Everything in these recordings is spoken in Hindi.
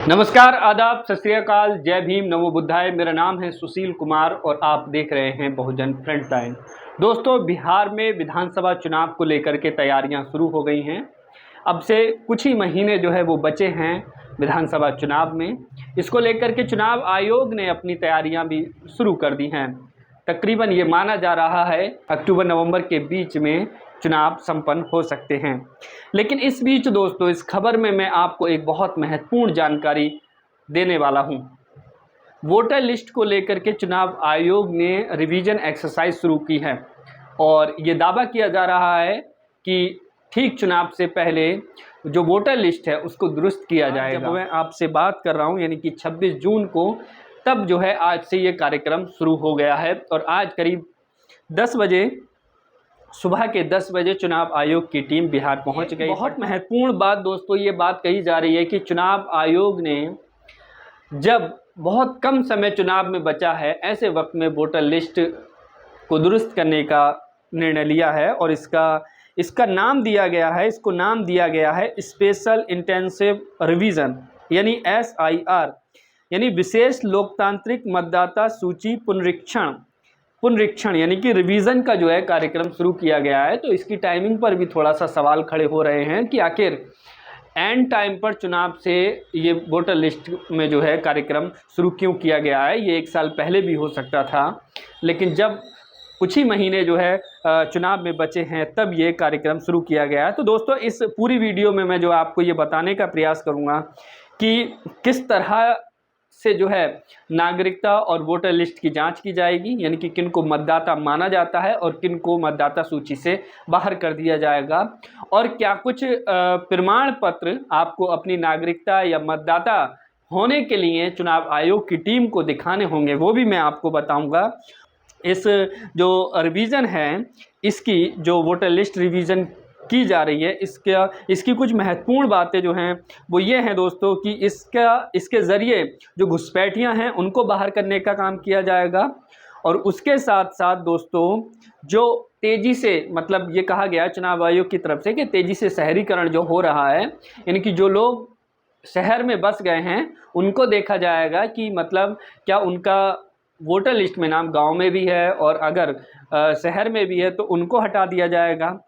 नमस्कार, आदाब, सत श्री अकाल, जय भीम, नमो बुद्धाय। मेरा नाम है सुशील कुमार और आप देख रहे हैं बहुजन फ्रंट लाइन। दोस्तों, बिहार में विधानसभा चुनाव को लेकर के तैयारियां शुरू हो गई हैं। अब से कुछ ही महीने जो है वो बचे हैं विधानसभा चुनाव में। इसको लेकर के चुनाव आयोग ने अपनी तैयारियां भी शुरू कर दी हैं। तकरीबन ये माना जा रहा है अक्टूबर नवंबर के बीच में चुनाव संपन्न हो सकते हैं। लेकिन इस बीच दोस्तों, इस खबर में मैं आपको एक बहुत महत्वपूर्ण जानकारी देने वाला हूं। वोटर लिस्ट को लेकर के चुनाव आयोग ने रिवीजन एक्सरसाइज शुरू की है और ये दावा किया जा रहा है कि ठीक चुनाव से पहले जो वोटर लिस्ट है उसको दुरुस्त किया जाएगा। जब मैं आपसे बात कर रहा हूं यानी कि 26 जून को, तब जो है आज से ये कार्यक्रम शुरू हो गया है और आज करीब 10 बजे, सुबह के 10 बजे चुनाव आयोग की टीम बिहार पहुंच गई। बहुत महत्वपूर्ण बात दोस्तों, ये बात कही जा रही है कि चुनाव आयोग ने जब बहुत कम समय चुनाव में बचा है, ऐसे वक्त में वोटर लिस्ट को दुरुस्त करने का निर्णय लिया है और इसका नाम दिया गया है, इसको नाम दिया गया है स्पेशल इंटेंसिव रिवीजन यानी SIR, यानी विशेष लोकतांत्रिक मतदाता सूची पुनरीक्षण यानी कि रिवीजन का जो है कार्यक्रम शुरू किया गया है। तो इसकी टाइमिंग पर भी थोड़ा सा सवाल खड़े हो रहे हैं कि आखिर एंड टाइम पर चुनाव से ये वोटर लिस्ट में जो है कार्यक्रम शुरू क्यों किया गया है। ये 1 साल पहले भी हो सकता था, लेकिन जब कुछ ही महीने जो है चुनाव में बचे हैं तब ये कार्यक्रम शुरू किया गया है। तो दोस्तों, इस पूरी वीडियो में मैं जो आपको ये बताने का प्रयास करूँगा कि किस तरह से जो है नागरिकता और वोटर लिस्ट की जांच की जाएगी, यानी कि किन को मतदाता माना जाता है और किन को मतदाता सूची से बाहर कर दिया जाएगा, और क्या कुछ प्रमाण पत्र आपको अपनी नागरिकता या मतदाता होने के लिए चुनाव आयोग की टीम को दिखाने होंगे, वो भी मैं आपको बताऊंगा। इस जो रिवीजन है, इसकी जो वोटर लिस्ट रिवीजन की जा रही है, इसकी कुछ महत्वपूर्ण बातें जो हैं वो ये हैं दोस्तों कि इसके ज़रिए जो घुसपैठियां हैं उनको बाहर करने का काम किया जाएगा। और उसके साथ साथ दोस्तों, जो तेज़ी से, मतलब ये कहा गया चुनाव आयोग की तरफ से कि तेज़ी से शहरीकरण जो हो रहा है, यानी कि जो लोग शहर में बस गए हैं उनको देखा जाएगा कि मतलब क्या उनका वोटर लिस्ट में नाम गाँव में भी है, और अगर शहर में भी है तो उनको हटा दिया जाएगा।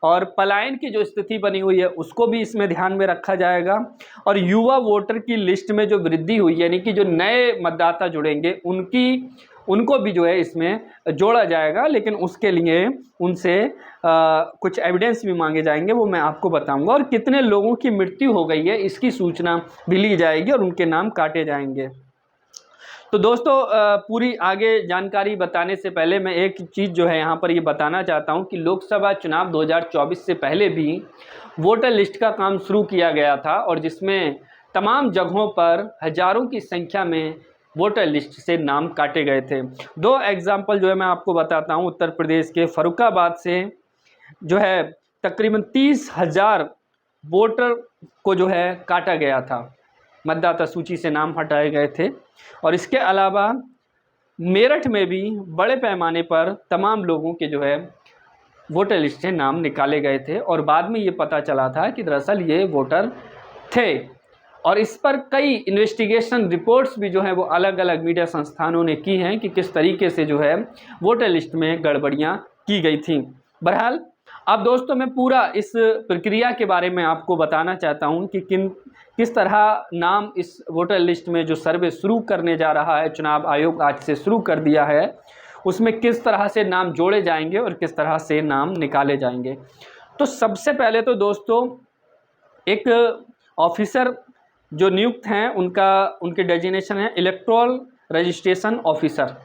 और पलायन की जो स्थिति बनी हुई है उसको भी इसमें ध्यान में रखा जाएगा। और युवा वोटर की लिस्ट में जो वृद्धि हुई, यानी कि जो नए मतदाता जुड़ेंगे उनको भी जो है इसमें जोड़ा जाएगा, लेकिन उसके लिए उनसे कुछ एविडेंस भी मांगे जाएंगे, वो मैं आपको बताऊंगा। और कितने लोगों की मृत्यु हो गई है इसकी सूचना भी ली जाएगी और उनके नाम काटे जाएंगे। तो दोस्तों, पूरी आगे जानकारी बताने से पहले मैं एक चीज़ जो है यहाँ पर ये बताना चाहता हूँ कि लोकसभा चुनाव 2024 से पहले भी वोटर लिस्ट का काम शुरू किया गया था और जिसमें तमाम जगहों पर हज़ारों की संख्या में वोटर लिस्ट से नाम काटे गए थे। 2 एग्जाम्पल जो है मैं आपको बताता हूँ। उत्तर प्रदेश के फर्रुखाबाद से जो है तकरीबन 30,000 वोटर को जो है काटा गया था, मतदाता सूची से नाम हटाए गए थे। और इसके अलावा मेरठ में भी बड़े पैमाने पर तमाम लोगों के जो है वोटर लिस्ट से नाम निकाले गए थे और बाद में ये पता चला था कि दरअसल ये वोटर थे। और इस पर कई इन्वेस्टिगेशन रिपोर्ट्स भी जो है वो अलग अलग मीडिया संस्थानों ने की हैं कि किस तरीके से जो है वोटर लिस्ट में गड़बड़ियाँ की गई थी। बहरहाल, अब दोस्तों मैं पूरा इस प्रक्रिया के बारे में आपको बताना चाहता हूँ कि किस तरह नाम इस वोटर लिस्ट में जो सर्वे शुरू करने जा रहा है चुनाव आयोग, आज से शुरू कर दिया है, उसमें किस तरह से नाम जोड़े जाएंगे और किस तरह से नाम निकाले जाएंगे। तो सबसे पहले तो दोस्तों, एक ऑफिसर जो नियुक्त हैं उनके डेजिग्नेशन है electoral registration officer.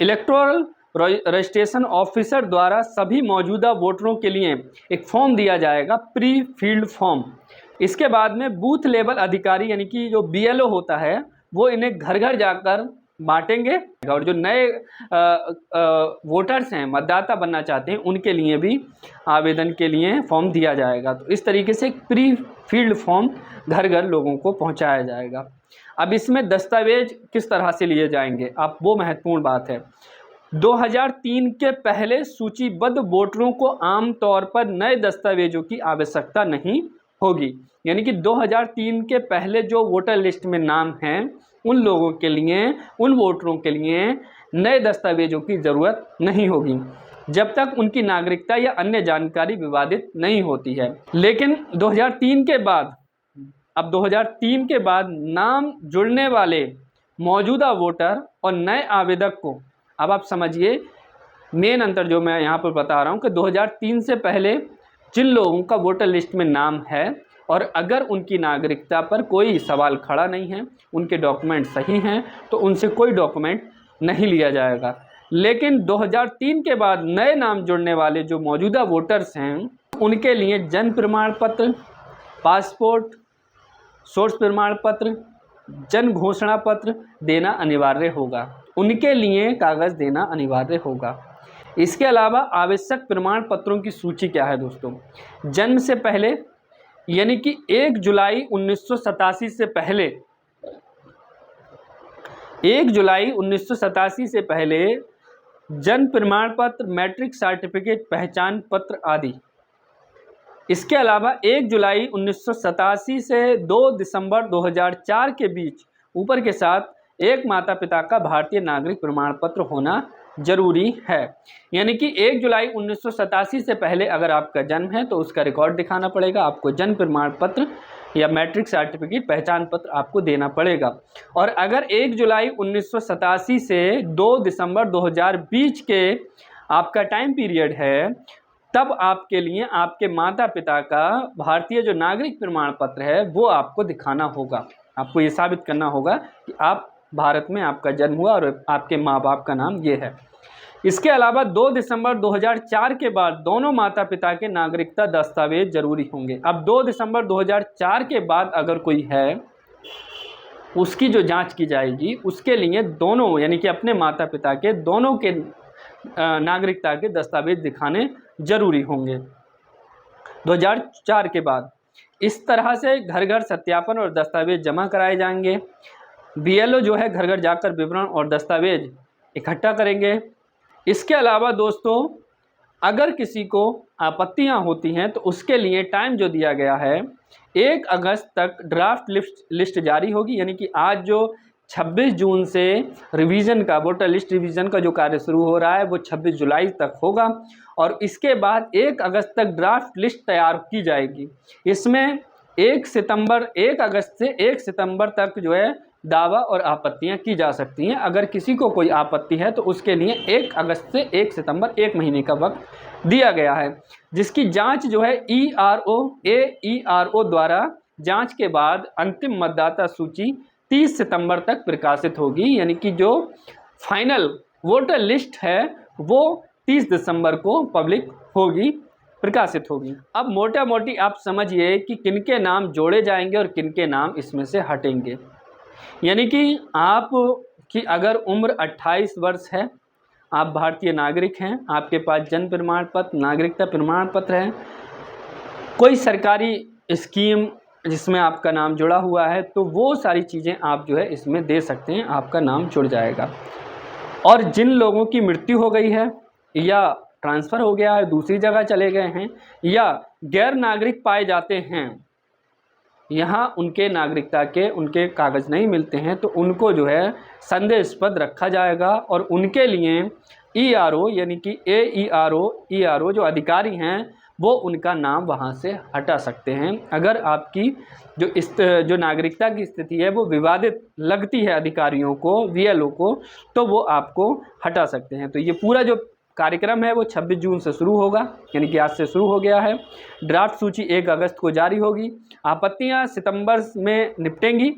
Electoral registration officer द्वारा सभी मौजूदा वोटरों के लिए एक फॉर्म दिया जाएगा, प्री फील्ड फॉर्म। इसके बाद में बूथ लेवल अधिकारी यानी कि जो BLO होता है वो इन्हें घर घर जाकर बांटेंगे और जो नए वोटर्स हैं, मतदाता बनना चाहते हैं, उनके लिए भी आवेदन के लिए फॉर्म दिया जाएगा। तो इस तरीके से एक प्री फील्ड फॉर्म घर घर लोगों को पहुंचाया जाएगा। अब इसमें दस्तावेज किस तरह से लिए जाएंगे, अब वो महत्वपूर्ण बात है। 2003 के पहले सूचीबद्ध वोटरों को आमतौर पर नए दस्तावेजों की आवश्यकता नहीं होगी, यानी कि 2003 के पहले जो वोटर लिस्ट में नाम हैं उन लोगों के लिए, उन वोटरों के लिए नए दस्तावेजों की ज़रूरत नहीं होगी जब तक उनकी नागरिकता या अन्य जानकारी विवादित नहीं होती है। लेकिन 2003 के बाद, अब 2003 के बाद नाम जुड़ने वाले मौजूदा वोटर और नए आवेदक को, अब आप समझिए मेन अंतर जो मैं यहाँ पर बता रहा हूँ कि 2003 से पहले जिन लोगों का वोटर लिस्ट में नाम है और अगर उनकी नागरिकता पर कोई सवाल खड़ा नहीं है, उनके डॉक्यूमेंट सही हैं, तो उनसे कोई डॉक्यूमेंट नहीं लिया जाएगा। लेकिन 2003 के बाद नए नाम जुड़ने वाले जो मौजूदा वोटर्स हैं उनके लिए जन्म प्रमाण पत्र, पासपोर्ट, सोर्स प्रमाण पत्र, जन्म घोषणा पत्र देना अनिवार्य होगा। उनके लिए कागज़ देना अनिवार्य होगा। इसके अलावा आवश्यक प्रमाण पत्रों की सूची क्या है दोस्तों? जन्म से पहले यानी कि 1 जुलाई 1987 से पहले, 1 जुलाई 1987 से पहले जन्म प्रमाण पत्र, मैट्रिक सर्टिफिकेट, पहचान पत्र आदि। इसके अलावा 1 जुलाई 1987 से 2 दिसंबर 2004 के बीच ऊपर के साथ एक माता पिता का भारतीय नागरिक प्रमाण पत्र होना जरूरी है। यानी कि 1 जुलाई 1987 से पहले अगर आपका जन्म है तो उसका रिकॉर्ड दिखाना पड़ेगा, आपको जन्म प्रमाण पत्र या मैट्रिक सर्टिफिकेट, पहचान पत्र आपको देना पड़ेगा। और अगर 1 जुलाई 1987 से 2 दिसंबर 2020 के आपका टाइम पीरियड है, तब आपके लिए आपके माता पिता का भारतीय जो नागरिक प्रमाण पत्र है वो आपको दिखाना होगा। आपको ये साबित करना होगा कि आप भारत में आपका जन्म हुआ और आपके माँ बाप का नाम ये है। इसके अलावा 2 दिसंबर 2004 के बाद दोनों माता पिता के नागरिकता दस्तावेज जरूरी होंगे। अब 2 दिसंबर 2004 के बाद अगर कोई है, उसकी जो जांच की जाएगी उसके लिए दोनों यानी कि अपने माता पिता के दोनों के नागरिकता के दस्तावेज दिखाने जरूरी होंगे 2004 के बाद। इस तरह से घर घर सत्यापन और दस्तावेज जमा कराए जाएंगे। BLO जो है घर घर जाकर विवरण और दस्तावेज इकट्ठा करेंगे। इसके अलावा दोस्तों अगर किसी को आपत्तियां होती हैं तो उसके लिए टाइम जो दिया गया है 1 अगस्त तक ड्राफ्ट लिस्ट जारी होगी। यानी कि आज जो 26 जून से रिवीजन का, वोटर लिस्ट रिवीजन का जो कार्य शुरू हो रहा है वो 26 जुलाई तक होगा और इसके बाद 1 अगस्त तक ड्राफ्ट लिस्ट तैयार की जाएगी। इसमें 1 अगस्त से 1 सितंबर तक जो है दावा और आपत्तियां की जा सकती हैं। अगर किसी को कोई आपत्ति है तो उसके लिए 1 अगस्त से 1 सितंबर 1 महीने का वक्त दिया गया है, जिसकी जांच जो है ERO द्वारा जांच के बाद अंतिम मतदाता सूची 30 सितंबर तक प्रकाशित होगी। यानी कि जो फाइनल वोटर लिस्ट है वो 30 दिसंबर को पब्लिक होगी, प्रकाशित होगी। अब मोटा मोटी आप समझिए कि किनके नाम जोड़े जाएंगे और किनके नाम इसमें से हटेंगे। यानी कि आप की अगर उम्र 28 वर्ष है, आप भारतीय नागरिक हैं, आपके पास जन्म प्रमाण पत्र, नागरिकता प्रमाण पत्र है, कोई सरकारी स्कीम जिसमें आपका नाम जुड़ा हुआ है, तो वो सारी चीज़ें आप जो है इसमें दे सकते हैं, आपका नाम जुड़ जाएगा। और जिन लोगों की मृत्यु हो गई है या ट्रांसफ़र हो गया है, दूसरी जगह चले गए हैं या गैर नागरिक पाए जाते हैं, यहाँ उनके नागरिकता के उनके कागज़ नहीं मिलते हैं, तो उनको जो है संदेहास्पद रखा जाएगा और उनके लिए ERO यानी कि ERO जो अधिकारी हैं वो उनका नाम वहाँ से हटा सकते हैं। अगर आपकी जो नागरिकता की स्थिति है वो विवादित लगती है अधिकारियों को, VLO को, तो वो आपको हटा सकते हैं। तो ये पूरा जो कार्यक्रम है वो 26 जून से शुरू होगा, यानी कि आज से शुरू हो गया है। ड्राफ्ट सूची 1 अगस्त को जारी होगी। आपत्तियां सितंबर में निपटेंगी,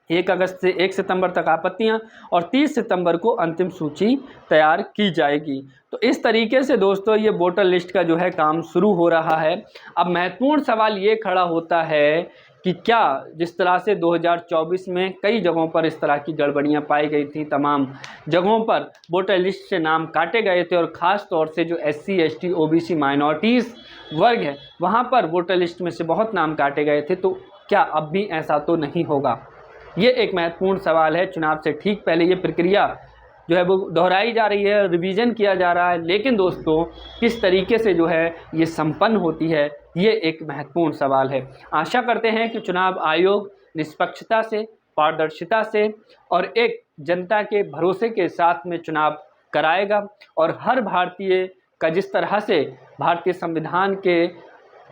1 अगस्त से 1 सितंबर तक आपत्तियां, और 30 सितंबर को अंतिम सूची तैयार की जाएगी। तो इस तरीके से दोस्तों ये वोटर लिस्ट का जो है काम शुरू हो रहा है। अब महत्वपूर्ण सवाल ये खड़ा होता है कि क्या जिस तरह से 2024 में कई जगहों पर इस तरह की गड़बड़ियां पाई गई थी, तमाम जगहों पर वोटर लिस्ट से नाम काटे गए थे और ख़ास तौर से जो SC ST OBC माइनॉरिटीज़ वर्ग है वहां पर वोटर लिस्ट में से बहुत नाम काटे गए थे, तो क्या अब भी ऐसा तो नहीं होगा? ये एक महत्वपूर्ण सवाल है। चुनाव से ठीक पहले ये प्रक्रिया जो है वो दोहराई जा रही है, रिवीजन किया जा रहा है, लेकिन दोस्तों किस तरीके से जो है ये संपन्न होती है ये एक महत्वपूर्ण सवाल है। आशा करते हैं कि चुनाव आयोग निष्पक्षता से, पारदर्शिता से और एक जनता के भरोसे के साथ में चुनाव कराएगा और हर भारतीय का जिस तरह से भारतीय संविधान के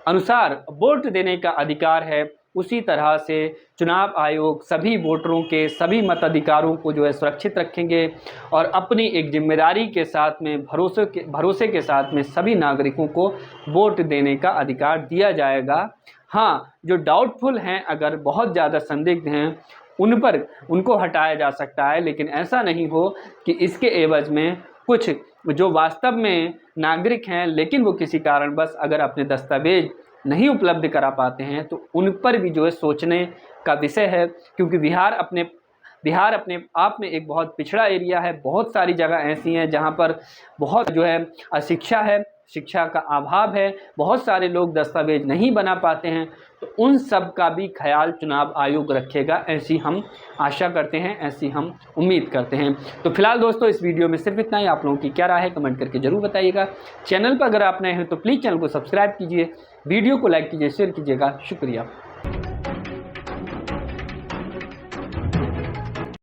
अनुसार वोट देने का अधिकार है, उसी तरह से चुनाव आयोग सभी वोटरों के सभी मताधिकारों को जो है सुरक्षित रखेंगे और अपनी एक जिम्मेदारी के साथ में भरोसे के साथ में सभी नागरिकों को वोट देने का अधिकार दिया जाएगा। हाँ, जो डाउटफुल हैं, अगर बहुत ज़्यादा संदिग्ध हैं, उनको हटाया जा सकता है, लेकिन ऐसा नहीं हो कि इसके एवज में कुछ जो वास्तव में नागरिक हैं लेकिन वो किसी कारणवश अगर अपने दस्तावेज नहीं उपलब्ध करा पाते हैं तो उन पर भी जो है सोचने का विषय है, क्योंकि बिहार अपने आप में एक बहुत पिछड़ा एरिया है। बहुत सारी जगह ऐसी हैं जहां पर बहुत जो है अशिक्षा है, शिक्षा का अभाव है, बहुत सारे लोग दस्तावेज नहीं बना पाते हैं, तो उन सब का भी ख्याल चुनाव आयोग रखेगा, ऐसी हम आशा करते हैं, ऐसी हम उम्मीद करते हैं। तो फिलहाल दोस्तों इस वीडियो में सिर्फ इतना ही। आप लोगों की क्या राय है कमेंट करके जरूर बताइएगा। चैनल पर अगर आप नए हैं तो प्लीज़ चैनल को सब्सक्राइब कीजिए, वीडियो को लाइक कीजिए, शेयर कीजिएगा। शुक्रिया।